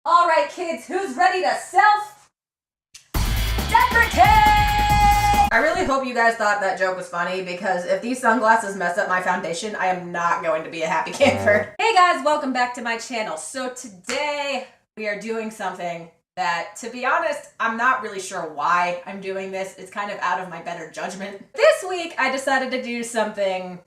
All right, kids, who's ready to self-deprecate? I really hope you guys thought that joke was funny, because if these sunglasses mess up my foundation, I am not going to be a happy camper. Hey guys, welcome back to my channel. So today we are doing something that, to be honest, I'm not really sure why I'm doing this. It's kind of out of my better judgment. This week I decided to do something,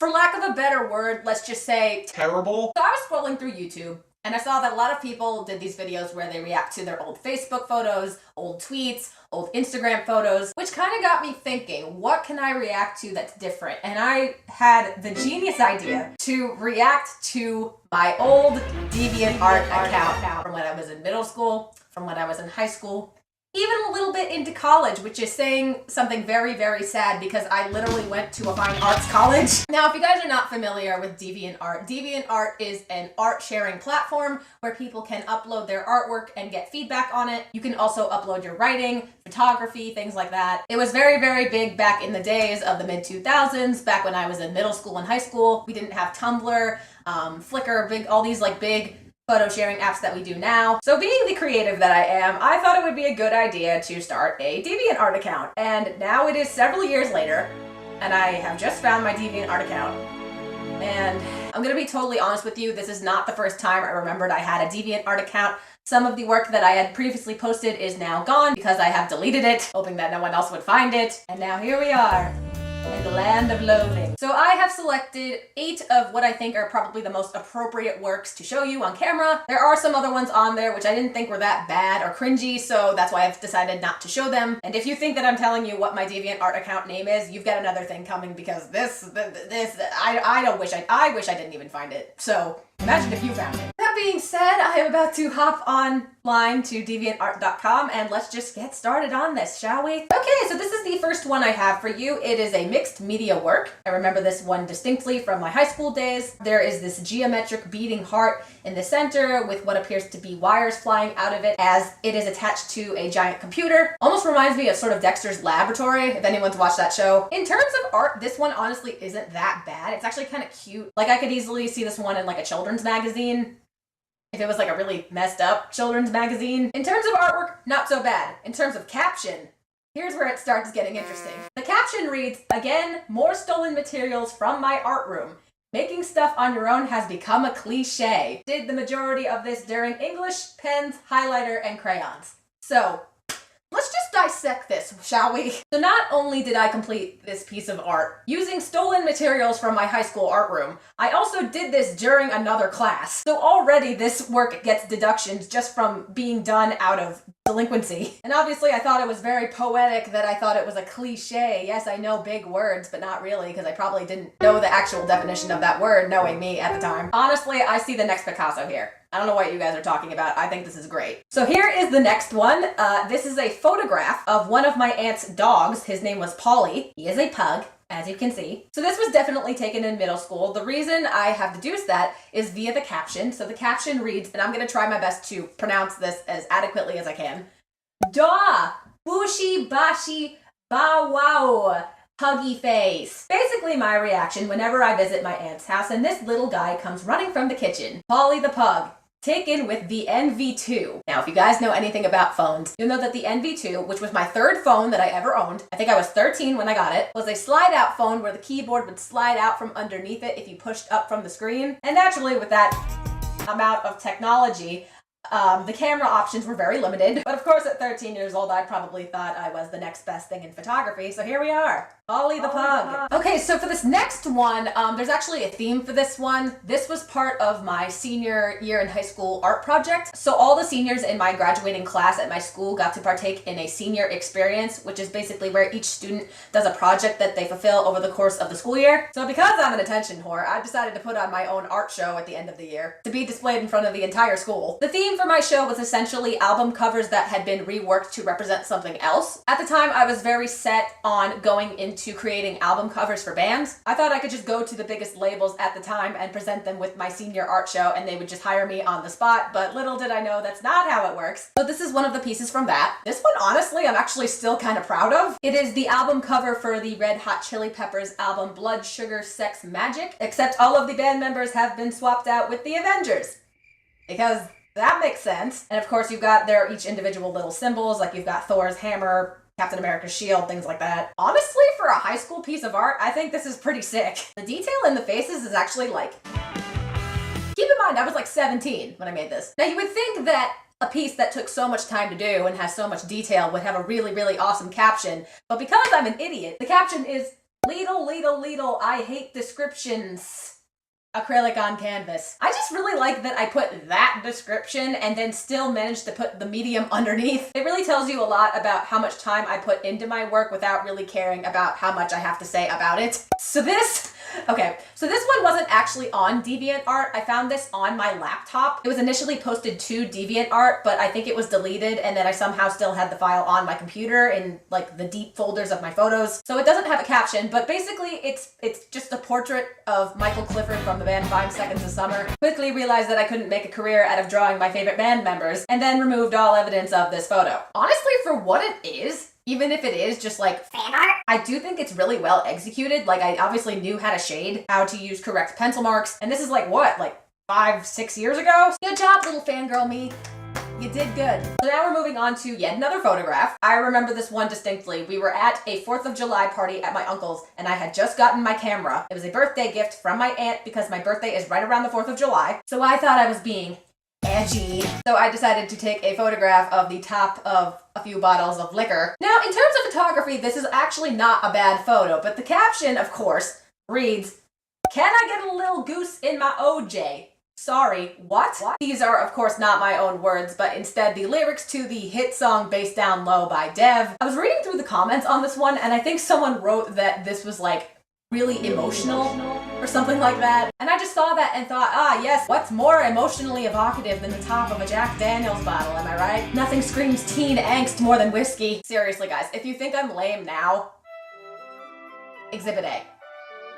for lack of a better word, let's just say terrible. So I was scrolling through YouTube and I saw that a lot of people did these videos where they react to their old Facebook photos, old tweets, old Instagram photos, which kind of got me thinking, what can I react to that's different? And I had the genius idea to react to my old DeviantArt account from when I was in middle school, from when I was in high school, even a little bit into college, which is saying something very, very sad because I literally went to a fine arts college. Now, if you guys are not familiar with DeviantArt, DeviantArt is an art sharing platform where people can upload their artwork and get feedback on it. You can also upload your writing, photography, things like that. It was very, very big back in the days of the mid-2000s, back when I was in middle school and high school. We didn't have Tumblr, Flickr, all these like big photo sharing apps that we do now. So being the creative that I am, I thought it would be a good idea to start a DeviantArt account. And now it is several years later, and I have just found my DeviantArt account. And I'm gonna be totally honest with you, this is not the first time I remembered I had a DeviantArt account. Some of the work that I had previously posted is now gone because I have deleted it, hoping that no one else would find it. And now here we are, in the land of loathing. So I have selected 8 of what I think are probably the most appropriate works to show you on camera. There are some other ones on there which I didn't think were that bad or cringy, so that's why I've decided not to show them. And if you think that I'm telling you what my DeviantArt account name is, you've got another thing coming, because I wish I didn't even find it. So imagine if you found it. That being said, I am about to hop online to deviantart.com and let's just get started on this, shall we? Okay, so this is the first one I have for you. It is a mixed media work. I remember this one distinctly from my high school days. There is this geometric beating heart in the center with what appears to be wires flying out of it as it is attached to a giant computer. Almost reminds me of sort of Dexter's Laboratory, if anyone's watched that show. In terms of art, this one honestly isn't that bad. It's actually kind of cute. Like, I could easily see this one in like a children's magazine, if it was like a really messed up children's magazine. In terms of artwork, not so bad. In terms of caption, here's where it starts getting interesting. The caption reads, "Again, more stolen materials from my art room. Making stuff on your own has become a cliche. Did the majority of this during English, pens, highlighter, and crayons." So let's just dissect this, shall we? So not only did I complete this piece of art using stolen materials from my high school art room, I also did this during another class. So already this work gets deductions just from being done out of delinquency. And obviously I thought it was very poetic that I thought it was a cliche. Yes, I know big words, but not really, because I probably didn't know the actual definition of that word, knowing me at the time. Honestly, I see the next Picasso here. I don't know what you guys are talking about. I think this is great. So here is the next one. This is a photograph of one of my aunt's dogs. His name was Polly. He is a pug, as you can see. So this was definitely taken in middle school. The reason I have deduced that is via the caption. So the caption reads, and I'm gonna try my best to pronounce this as adequately as I can. "Da, bushy, bashi, bow wow, huggy face." Basically my reaction whenever I visit my aunt's house and this little guy comes running from the kitchen. Polly the pug, taken with the NV2. Now, if you guys know anything about phones, you'll know that the NV2, which was my third phone that I ever owned, I think I was 13 when I got it, was a slide-out phone where the keyboard would slide out from underneath it if you pushed up from the screen. And naturally, with that amount of technology, the camera options were very limited. But of course, at 13 years old, I probably thought I was the next best thing in photography. So here we are, Polly the pug. Okay, so for this next one, there's actually a theme for this one. This was part of my senior year in high school art project. So all the seniors in my graduating class at my school got to partake in a senior experience, which is basically where each student does a project that they fulfill over the course of the school year. So because I'm an attention whore, I decided to put on my own art show at the end of the year to be displayed in front of the entire school. The theme for my show was essentially album covers that had been reworked to represent something else. At the time, I was very set on going into creating album covers for bands. I thought I could just go to the biggest labels at the time and present them with my senior art show and they would just hire me on the spot, but little did I know that's not how it works. So this is one of the pieces from that. This one, honestly, I'm actually still kind of proud of. It is the album cover for the Red Hot Chili Peppers album Blood Sugar Sex Magic, except all of the band members have been swapped out with the Avengers. because that makes sense. And of course you've got their each individual little symbols, like you've got Thor's hammer, Captain America's shield, things like that. Honestly, for a high school piece of art, I think this is pretty sick. The detail in the faces is actually like... Keep in mind, I was like 17 when I made this. Now you would think that a piece that took so much time to do and has so much detail would have a really, really awesome caption, but because I'm an idiot, the caption is, "Ladle, ladle, ladle, I hate descriptions. Acrylic on canvas." I just really like that I put that description and then still managed to put the medium underneath. It really tells you a lot about how much time I put into my work without really caring about how much I have to say about it. So this one wasn't actually on DeviantArt. I found this on my laptop. It was initially posted to DeviantArt, but I think it was deleted, and then I somehow still had the file on my computer in like the deep folders of my photos. So it doesn't have a caption, but basically it's just a portrait of Michael Clifford from the band 5 Seconds of Summer. Quickly realized that I couldn't make a career out of drawing my favorite band members, and then removed all evidence of this photo. Honestly, for what it is, even if it is just like fan art, I do think it's really well executed. Like, I obviously knew how to shade, how to use correct pencil marks, and this is like what, like 5-6 years ago? Good job, little fangirl me. You did good. So now we're moving on to yet another photograph. I remember this one distinctly. We were at a 4th of July party at my uncle's, and I had just gotten my camera. It was a birthday gift from my aunt because my birthday is right around the 4th of July. So I thought I was being edgy. So I decided to take a photograph of the top of a few bottles of liquor. Now, in terms of photography, this is actually not a bad photo, but the caption, of course, reads, "Can I get a little goose in my OJ? Sorry, what?" These are, of course, not my own words, but instead the lyrics to the hit song Bass Down Low by Dev. I was reading through the comments on this one, and I think someone wrote that this was like really emotional or something like that. And I just saw that and thought, ah yes, what's more emotionally evocative than the top of a Jack Daniels bottle, am I right? Nothing screams teen angst more than whiskey. Seriously guys, if you think I'm lame now, Exhibit A.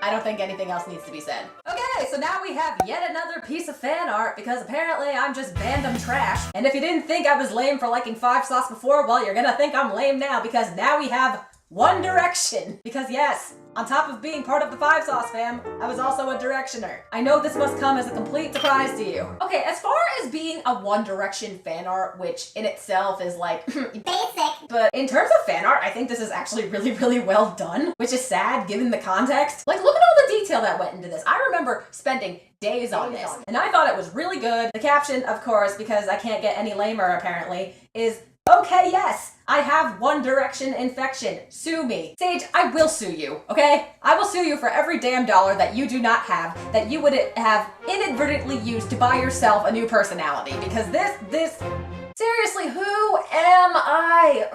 I don't think anything else needs to be said. Okay, so now we have yet another piece of fan art because apparently I'm just random trash. And if you didn't think I was lame for liking 5 Sauce before, well, you're gonna think I'm lame now because now we have One Direction. Because yes, on top of being part of the 5 Sauce fam, I was also a Directioner. I know this must come as a complete surprise to you. Okay, as far as being a One Direction fan art, which in itself is like basic, but in terms of fan art, I think this is actually really, really well done, which is sad given the context. Like, look at all the detail that went into this. I remember spending days on this, and I thought it was really good. The caption, of course, because I can't get any lamer apparently, is, "Okay, yes, I have One Direction infection. Sue me." Sage, I will sue you, okay? I will sue you for every damn dollar that you do not have, that you would have inadvertently used to buy yourself a new personality. Because this, seriously, who am I?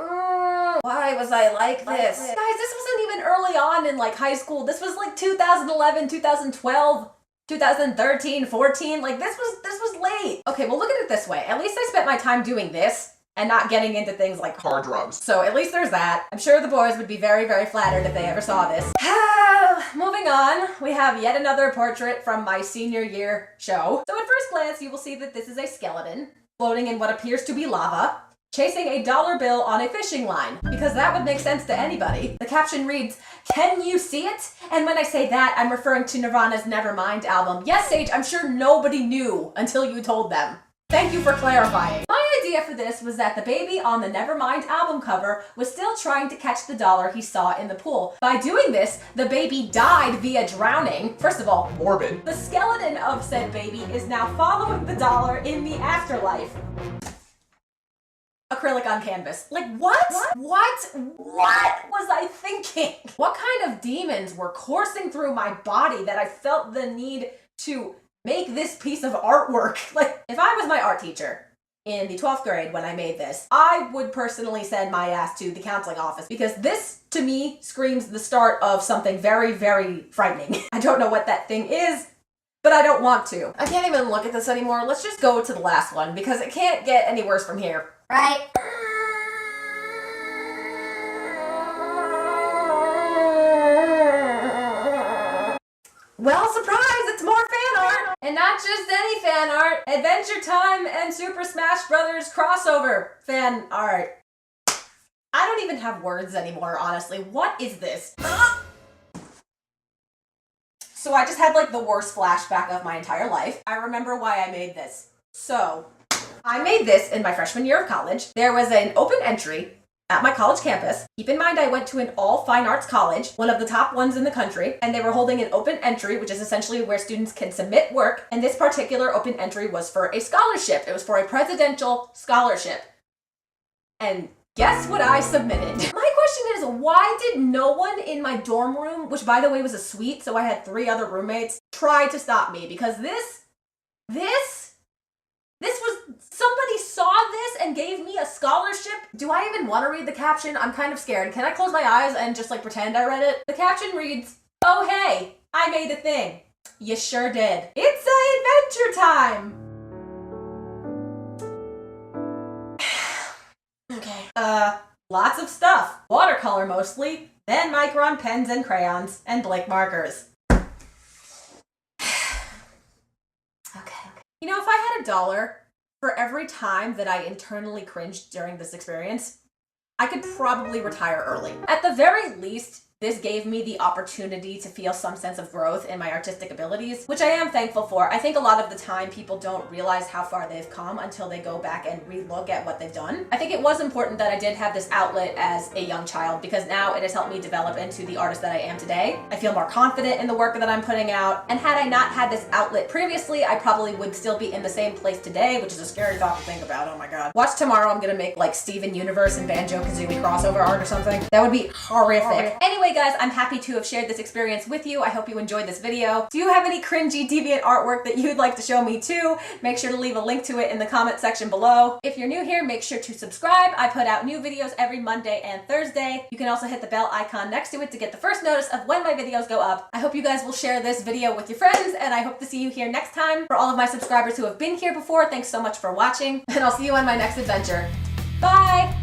Why was I like this? Guys, this wasn't even early on in like high school. This was like 2011, 2012. 2013, 14, like this was late. Okay, well look at it this way. At least I spent my time doing this and not getting into things like hard drugs. So at least there's that. I'm sure the boys would be very, very flattered if they ever saw this. Moving on, we have yet another portrait from my senior year show. So at first glance, you will see that this is a skeleton floating in what appears to be lava, chasing a dollar bill on a fishing line, because that would make sense to anybody. The caption reads, "Can you see it?" And when I say that, I'm referring to Nirvana's Nevermind album. Yes, Sage, I'm sure nobody knew until you told them. Thank you for clarifying. My idea for this was that the baby on the Nevermind album cover was still trying to catch the dollar he saw in the pool. By doing this, the baby died via drowning. First of all, morbid. The skeleton of said baby is now following the dollar in the afterlife. Acrylic on canvas. Like, what? What was I thinking? What kind of demons were coursing through my body that I felt the need to make this piece of artwork? Like, if I was my art teacher in the 12th grade when I made this, I would personally send my ass to the counseling office because this, to me, screams the start of something very, very frightening. I don't know what that thing is, but I don't want to. I can't even look at this anymore. Let's just go to the last one because it can't get any worse from here. Right? Well, surprise! It's more fan art! And not just any fan art. Adventure Time and Super Smash Bros. Crossover fan art. I don't even have words anymore, honestly. What is this? So I just had like the worst flashback of my entire life. I remember why I made this. So, I made this in my freshman year of college. There was an open entry at my college campus. Keep in mind, I went to an all fine arts college, one of the top ones in the country, and they were holding an open entry, which is essentially where students can submit work. And this particular open entry was for a scholarship. It was for a presidential scholarship. And guess what I submitted? My question is, why did no one in my dorm room, which by the way was a suite, so I had 3 other roommates, try to stop me? Because this was, somebody saw this and gave me a scholarship. Do I even want to read the caption? I'm kind of scared. Can I close my eyes and just like pretend I read it? The caption reads, "Oh hey, I made a thing." You sure did. It's adventure time. Okay. Lots of stuff. Watercolor mostly, then micron pens and crayons, and Blake markers. Okay. You know, if I had $1 for every time that I internally cringed during this experience, I could probably retire early. At the very least, this gave me the opportunity to feel some sense of growth in my artistic abilities, which I am thankful for. I think a lot of the time people don't realize how far they've come until they go back and relook at what they've done. I think it was important that I did have this outlet as a young child, because now it has helped me develop into the artist that I am today. I feel more confident in the work that I'm putting out, and had I not had this outlet previously, I probably would still be in the same place today, which is a scary thought to think about. Oh my god. Watch tomorrow, I'm gonna make like Steven Universe and Banjo-Kazooie crossover art or something. That would be horrific. Anyway, guys, I'm happy to have shared this experience with you. I hope you enjoyed this video. Do you have any cringy deviant artwork that you'd like to show me too? Make sure to leave a link to it in the comment section below. If you're new here, make sure to subscribe. I put out new videos every Monday and Thursday. You can also hit the bell icon next to it to get the first notice of when my videos go up. I hope you guys will share this video with your friends, and I hope to see you here next time. For all of my subscribers who have been here before, thanks so much for watching, and I'll see you on my next adventure. Bye!